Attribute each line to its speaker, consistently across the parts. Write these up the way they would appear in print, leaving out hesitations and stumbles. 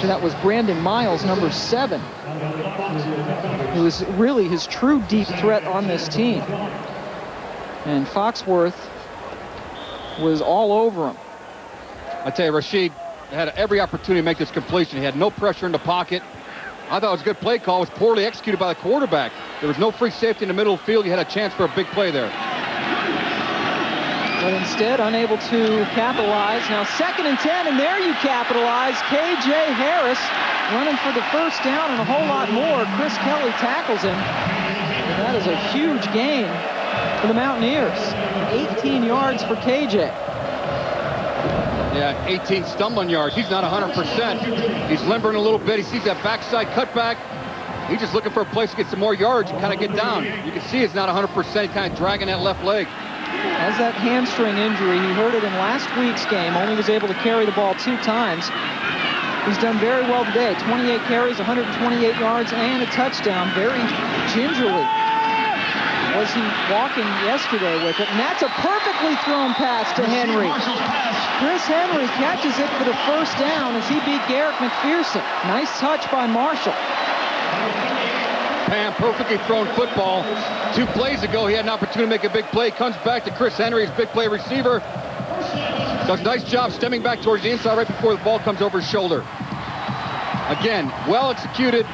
Speaker 1: catcher. That was Brandon Miles, number 7. Who was really his true deep threat on this team. And Foxworth was all over him.
Speaker 2: I tell you, Rashid had every opportunity to make this completion. He had no pressure in the pocket. I thought it was a good play call. It was poorly executed by the quarterback. There was no free safety in the middle of the field. You had a chance for a big play there.
Speaker 1: But instead, unable to capitalize. Now 2nd and 10, and there you capitalize. K.J. Harris running for the first down and a whole lot more. Chris Kelly tackles him. And that is a huge gain for the Mountaineers. 18 yards for K.J.
Speaker 2: Yeah, 18 stumbling yards. He's not 100%. He's limbering a little bit. He sees that backside cutback. He's just looking for a place to get some more yards and kind of get down. You can see it's not 100%. He's kind of dragging that left leg.
Speaker 1: Has that hamstring injury. He hurt it in last week's game. Only was able to carry the ball 2 times. He's done very well today. 28 carries, 128 yards, and a touchdown. Very gingerly was he walking yesterday with it. And that's a perfectly thrown pass to Henry. Chris Henry catches it for the first down as he beat Garrett McPherson. Nice touch by Marshall.
Speaker 2: Pam, perfectly thrown football. 2 plays ago, he had an opportunity to make a big play. Comes back to Chris Henry, his big play receiver. Does a nice job stemming back towards the inside right before the ball comes over his shoulder. Again, well executed.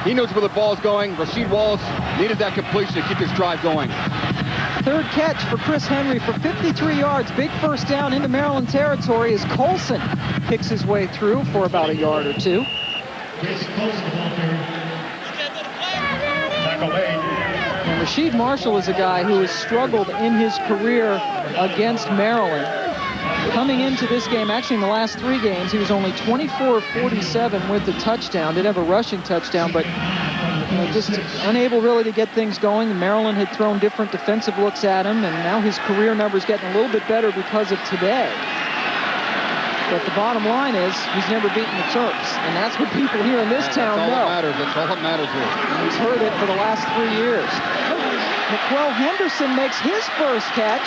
Speaker 2: He knows where the ball is going. Rasheed Wallace needed that completion to keep this drive going.
Speaker 1: 3rd catch for Chris Henry for 53 yards. Big first down into Maryland territory as Colson picks his way through for about a yard or 2. And Rasheed Marshall is a guy who has struggled in his career against Maryland. Coming into this game, actually in the last 3 games, he was only 24 of 47 with the touchdown. Did have a rushing touchdown, but just unable really to get things going. Maryland had thrown different defensive looks at him, and now his career numbers getting a little bit better because of today. But the bottom line is he's never beaten the Terps, and that's what people here in this town know.
Speaker 2: That's all that matters. That's all that matters here.
Speaker 1: And he's heard it for the last 3 years. McQuell Henderson makes his first catch,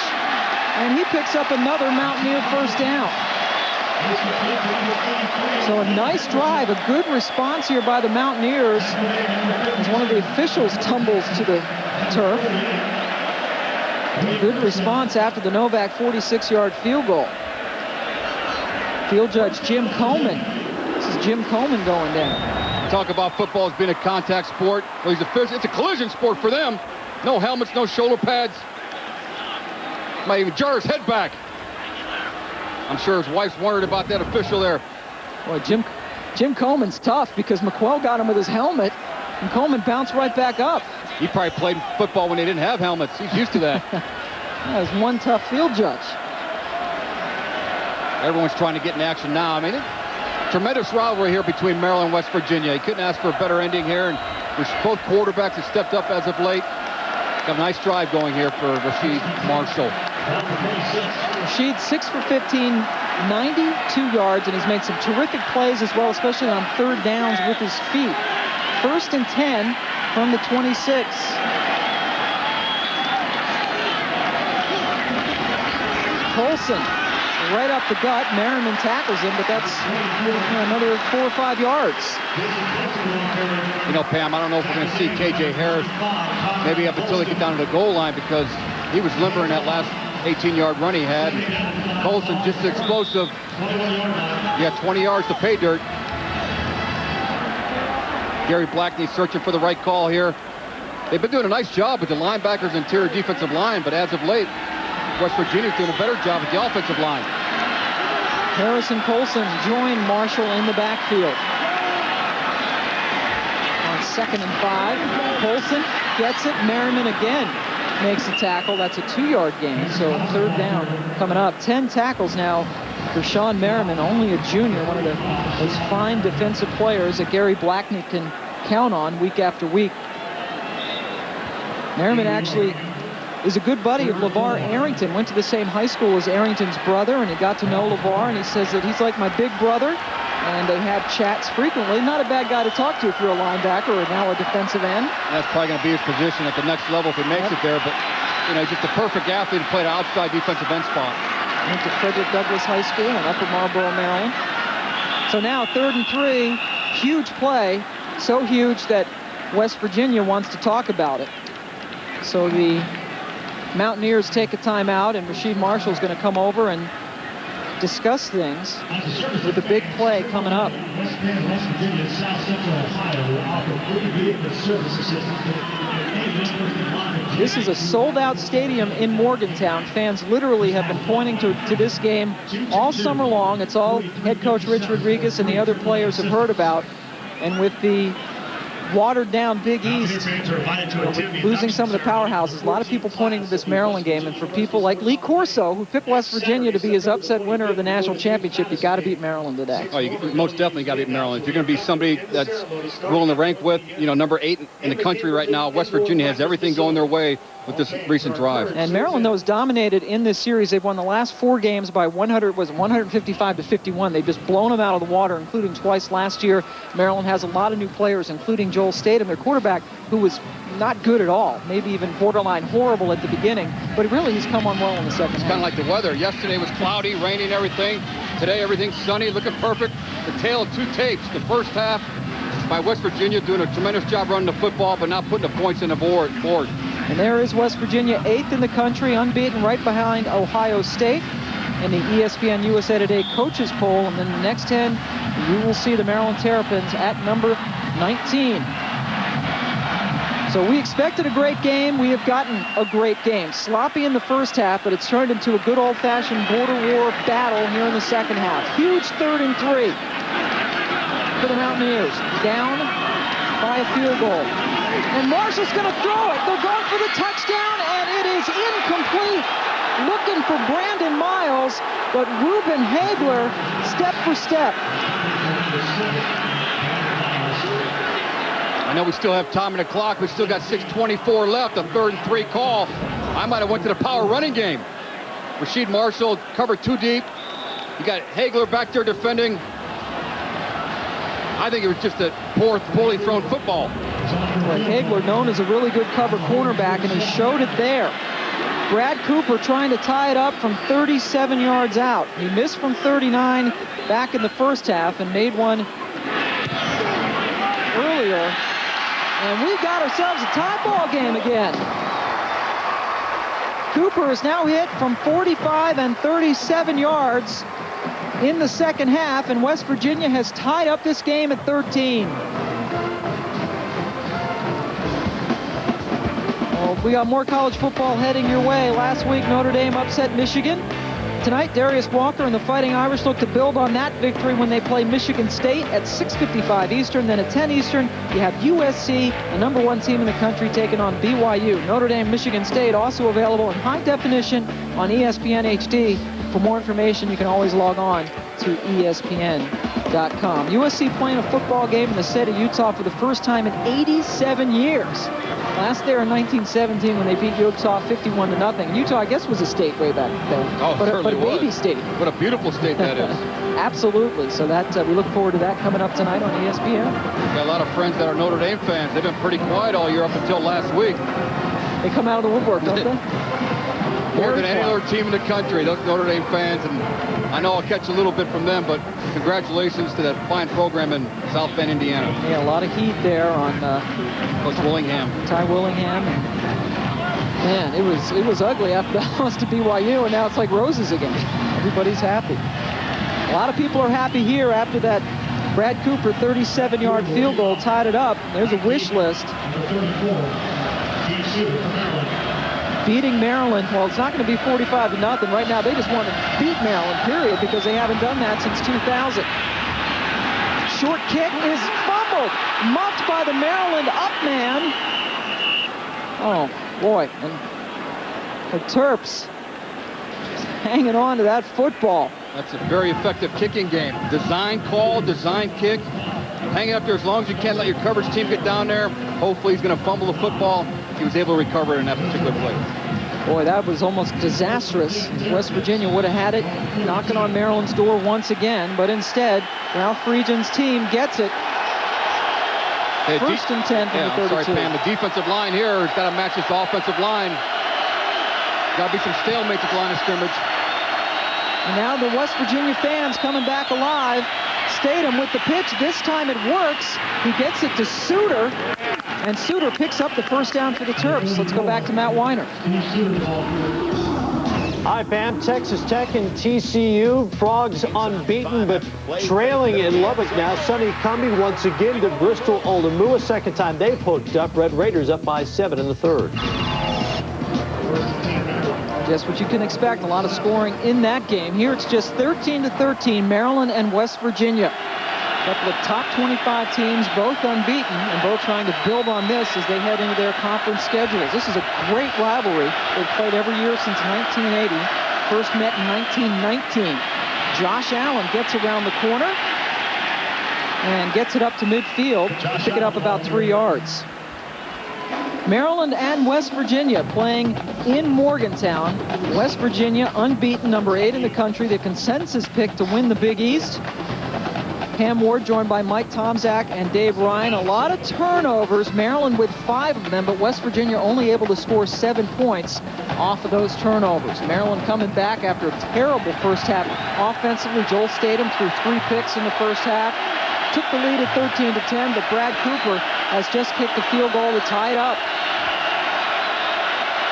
Speaker 1: and he picks up another Mountaineer first down. So a nice drive, a good response here by the Mountaineers as one of the officials tumbles to the turf. Good response after the Novak 46-yard field goal. Field judge Jim Coleman. This is Jim Coleman going down.
Speaker 2: Talk about football as being a contact sport. Well, it's a collision sport for them. No helmets, no shoulder pads. Might even jar his head back. I'm sure his wife's worried about that official there.
Speaker 1: Boy, Jim Coleman's tough because McQuell got him with his helmet, and Coleman bounced right back up.
Speaker 2: He probably played football when they didn't have helmets. He's used to that.
Speaker 1: That was one tough field judge.
Speaker 2: Everyone's trying to get in action now. I mean, tremendous rivalry here between Maryland and West Virginia. You couldn't ask for a better ending here, and both quarterbacks have stepped up as of late. Got a nice drive going here for Rasheed Marshall.
Speaker 1: Rasheed 6 for 15, 92 yards, and he's made some terrific plays as well, especially on 3rd downs with his feet. 1st and 10 from the 26. Colson right up the gut. Merriman tackles him, but that's another 4 or 5 yards.
Speaker 2: You know, Pam, I don't know if we're going to see K.J. Harris maybe up until they get down to the goal line because he was limbering that last 18-yard run he had. Colson just explosive. Yeah, 20 yards to pay dirt. Gary Blackney searching for the right call here. They've been doing a nice job with the linebackers, interior defensive line, but as of late, West Virginia's doing a better job with the offensive line.
Speaker 1: Harris and Colson join Marshall in the backfield. On 2nd and 5, Colson gets it. Merriman again makes a tackle. That's a 2-yard gain, so 3rd down coming up. 10 tackles now for Sean Merriman, only a junior, one of those fine defensive players that Gary Blackney can count on week after week. Merriman actually is a good buddy of LeVar Arrington. Went to the same high school as Arrington's brother, and he got to know LeVar, and he says that he's like my big brother, and they have chats frequently. Not a bad guy to talk to if you're a linebacker or now a defensive end.
Speaker 2: That's probably going to be his position at the next level if he makes it there, but just a perfect athlete to play the outside defensive end spot.
Speaker 1: Went to Frederick Douglass High School in Upper Marlboro, Maryland. So now 3rd and 3, huge play, so huge that West Virginia wants to talk about it. So the Mountaineers take a timeout, and Rasheed Marshall is going to come over and discuss things with the big play coming up. This is a sold-out stadium in Morgantown. Fans literally have been pointing to this game all summer long. It's all head coach Rich Rodriguez and the other players have heard about. And with the watered-down Big East, losing some of the powerhouses, a lot of people pointing to this Maryland game. And for people like Lee Corso, who picked West Virginia to be his upset winner of the national championship, you got to beat Maryland today.
Speaker 2: Oh, you most definitely got to beat Maryland. If you're going to be somebody that's willing to rank with, number 8 in the country right now, West Virginia has everything going their way with this recent drive.
Speaker 1: And Maryland, though, has dominated in this series. They've won the last 4 games by 155-51. They've just blown them out of the water, including twice last year. Maryland has a lot of new players, including Joel Statham, their quarterback, who was not good at all, maybe even borderline horrible at the beginning, but really he's come on well in the second half.
Speaker 2: It's kind of like the weather. Yesterday was cloudy, raining, everything. Today everything's sunny, looking perfect. The tale of 2 tapes. The first half by West Virginia doing a tremendous job running the football, but not putting the points in the board.
Speaker 1: And there is West Virginia, 8th in the country, unbeaten, right behind Ohio State in the ESPN USA Today coaches poll. And then the next 10, you will see the Maryland Terrapins at number 19. So we expected a great game. We have gotten a great game. Sloppy in the first half, but it's turned into a good old-fashioned border war battle here in the second half. Huge 3rd and 3 for the Mountaineers. Down by a field goal. And Marshall's going to throw it. They're going for the touchdown, and it is incomplete. Looking for Brandon Miles, but Ruben Hagler step for step.
Speaker 2: I know we still have time on the clock. We still got 6:24 left, a 3rd and 3 call. I might have went to the power running game. Rasheed Marshall covered too deep. You got Hagler back there defending. I think it was just a poorly thrown football.
Speaker 1: Well, Hagler, known as a really good cover cornerback, and he showed it there. Brad Cooper trying to tie it up from 37 yards out. He missed from 39 back in the first half and made one earlier. And we've got ourselves a tie ball game again. Cooper is now hit from 45 and 37 yards in the second half, and West Virginia has tied up this game at 13. Well, we got more college football heading your way. Last week, Notre Dame upset Michigan. Tonight, Darius Walker and the Fighting Irish look to build on that victory when they play Michigan State at 6:55 Eastern. Then at 10 Eastern, you have USC, the #1 team in the country, taking on BYU. Notre Dame, Michigan State, also available in high definition on ESPN HD. For more information, you can always log on to ESPN.com. USC playing a football game in the state of Utah for the first time in 87 years. Last there in 1917 when they beat Utah 51-0. Utah, I guess, was a state way back then.
Speaker 2: Oh,
Speaker 1: but a
Speaker 2: was.
Speaker 1: baby state.
Speaker 2: What a beautiful state that is.
Speaker 1: Absolutely. So that we look forward to that coming up tonight on ESPN.
Speaker 2: Got a lot of friends that are Notre Dame fans. They've been pretty quiet all year up until last week.
Speaker 1: They come out of the woodwork, don't they?
Speaker 2: More than any other team in the country, those Notre Dame fans. And I know I'll catch a little bit from them, but congratulations to that fine program in South Bend, Indiana.
Speaker 1: Yeah, a lot of heat there on
Speaker 2: Coach Willingham.
Speaker 1: Ty Willingham. Man, it was ugly after that loss to BYU, and now it's like roses again. Everybody's happy. A lot of people are happy here after that Brad Cooper 37-yard field goal tied it up. There's a wish list. Beating Maryland, well, it's not going to be 45-0 right now. They just want to beat Maryland, period, because they haven't done that since 2000. Short kick is fumbled, muffed by the Maryland up man. Oh, boy. And the Terps just hanging on to that football.
Speaker 2: That's a very effective kicking game. Design call, design kick. Hang it up there as long as you can. Let your coverage team get down there. Hopefully he's going to fumble the football. He was able to recover it in that particular play.
Speaker 1: Boy, that was almost disastrous. West Virginia would have had it knocking on Maryland's door once again, but instead, Ralph Friedgen's team gets it.
Speaker 2: Hey,
Speaker 1: First and 10 from the 32.
Speaker 2: Sorry, Pam. The defensive line here has got to match this offensive line. Got to be some stalemate at the line of scrimmage.
Speaker 1: And now the West Virginia fans coming back alive. Statham with the pitch. This time it works. He gets it to Suter, and Suter picks up the first down for the Terps. Let's go back to Matt Weiner.
Speaker 3: Hi, Pam. Texas Tech and TCU. Frogs unbeaten, but trailing in Lubbock now. Sonny Cumbie once again to Bristol Oldemua. Second time they've hooked up. Red Raiders up by 7 in the third.
Speaker 1: Just what you can expect. A lot of scoring in that game. Here it's just 13-13, Maryland and West Virginia. A couple of top 25 teams, both unbeaten, and both trying to build on this as they head into their conference schedules. This is a great rivalry. They've played every year since 1980. First met in 1919. Josh Allen gets around the corner and gets it up to midfield. Pick it up about 3 yards. Maryland and West Virginia playing in Morgantown. West Virginia unbeaten, number 8 in the country. The consensus pick to win the Big East. Pam Ward joined by Mike Tomczak and Dave Ryan. A lot of turnovers, Maryland with 5 of them, but West Virginia only able to score 7 points off of those turnovers. Maryland coming back after a terrible first half. Offensively, Joel Statham threw 3 picks in the first half. Took the lead at 13-10, but Brad Cooper has just kicked the field goal to tie it up.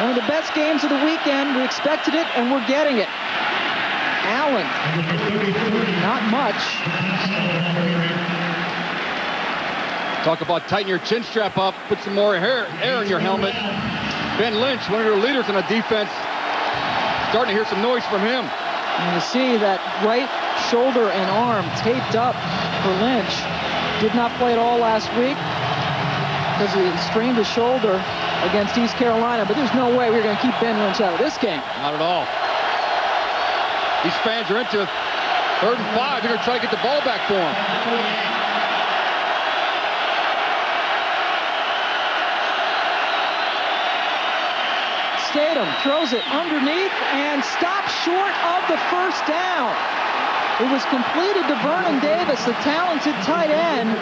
Speaker 1: One of the best games of the weekend. We expected it, and we're getting it. Allen, not much.
Speaker 2: Talk about tighten your chin strap up, put some more air in your helmet. Ben Lynch, one of your leaders on the defense, starting to hear some noise from him.
Speaker 1: And you see that right shoulder and arm taped up for Lynch. Did not play at all last week because he strained his shoulder against East Carolina, but there's no way we're going to keep Ben Lynch out of this game.
Speaker 2: Not at all. These fans are into 3rd and 5. They're going to try to get the ball back for him.
Speaker 1: Statham throws it underneath and stops short of the first down. It was completed to Vernon Davis, the talented tight end.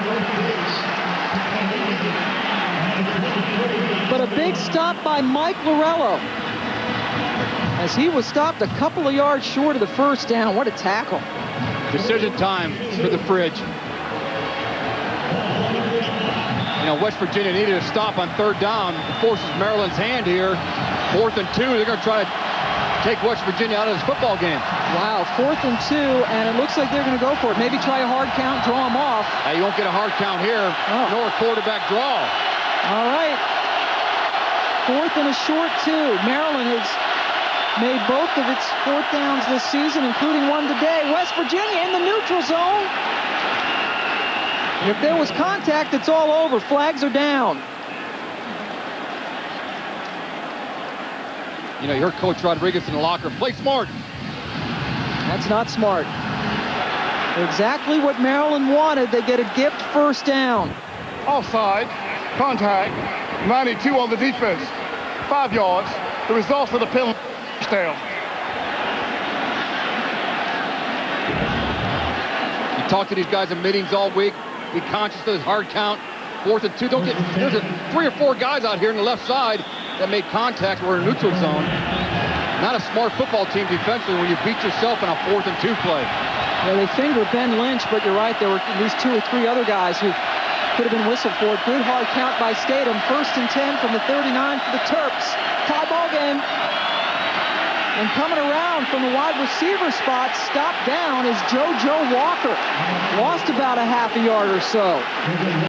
Speaker 1: But a big stop by Mike Lorello, as he was stopped a couple of yards short of the first down. What a tackle.
Speaker 2: Decision time for the Fridge. You know, West Virginia needed a stop on 3rd down. It forces Maryland's hand here. 4th and 2. They're going to try to take West Virginia out of this football game.
Speaker 1: Wow, 4th and 2, and it looks like they're going to go for it. Maybe try a hard count, draw them off.
Speaker 2: You won't get a hard count here, nor a quarterback draw.
Speaker 1: All right. 4th and a short 2. Maryland has made both of its 4th downs this season, including one today. West Virginia in the neutral zone. If there was contact, it's all over. Flags are down.
Speaker 2: You know, you heard Coach Rodriguez in the locker. Play smart.
Speaker 1: That's not smart. Exactly what Maryland wanted. They get a gift first down.
Speaker 4: Offside, contact, 92 on the defense. 5 yards. The result of the penalty. Down.
Speaker 2: You talk to these guys in meetings all week. Be conscious of the hard count. 4th and 2. Don't get. There's 3 or 4 guys out here on the left side that made contact. We're in a neutral zone. Not a smart football team defensively when you beat yourself in a 4th and 2 play.
Speaker 1: Yeah, they fingered Ben Lynch, but you're right. There were at least 2 or 3 other guys who could have been whistled for it. Good hard count by Statham. 1st and 10 from the 39 for the Terps. Tie ball game. And coming around from the wide receiver spot, stopped down, is JoJo Walker. Lost about a half a yard or so.